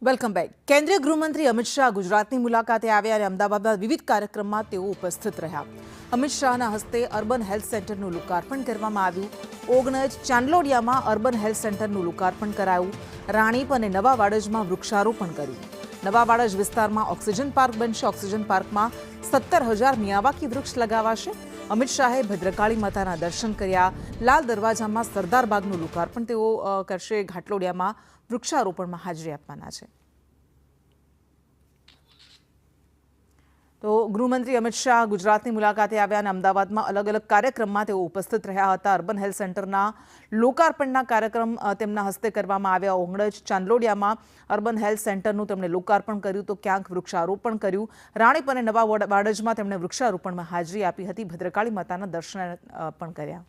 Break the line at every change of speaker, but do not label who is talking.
Welcome back. કેન્દ્રીય ગૃહમંત્રી અમિત શાહ ગુજરાતની મુલાકાતે આવ્યા અને અમદાવાદમાં વિવિધ કાર્યક્રમમાં તેઓ ઉપસ્થિત રહ્યા. અમિત શાહના હસ્તે અર્બન હેલ્થ સેન્ટરનું લોકાર્પણ કરવામાં આવ્યું. ઓગણજ ચાંદલોડિયામાં અર્બન હેલ્થ સેન્ટરનું લોકાર્પણ કરાયું. રાણીપ અને નવા વાડજમાં વૃક્ષારોપણ કર્યું. નવા વાડજ વિસ્તારમાં ઓક્સિજન પાર્ક બનશે. ઓક્સિજન પાર્કમાં 17,000 મિયાવાકી વૃક્ષ લગાવાશે. અમિત શાહે ભદ્રકાળી માતાના દર્શન કર્યા. લાલ દરવાજામાં સરદાર બાગનું લોકાર્પણ તેઓ કરશે. ઘાટલોડિયામાં વૃક્ષારોપણમાં હાજરી આપવાના છે. તો ગૃહમંત્રી અમિત શાહ ગુજરાતની મુલાકાતે આવ્યા અને અમદાવાદમાં અલગ અલગ કાર્યક્રમમાં તેઓ ઉપસ્થિત રહ્યા હતા. અર્બન હેલ્થ સેન્ટરના લોકાર્પણના કાર્યક્રમ તેમના હસ્તે કરવામાં આવ્યા. ઓગણજ ચાંદલોડિયામાં અર્બન હેલ્થ સેન્ટરનું તેમણે લોકાર્પણ કર્યું તો ક્યાંક વૃક્ષારોપણ કર્યું. રાણીપ અને નવા વાડજમાં તેમણે વૃક્ષારોપણમાં હાજરી આપી હતી. ભદ્રકાળી માતાના દર્શન પણ કર્યા.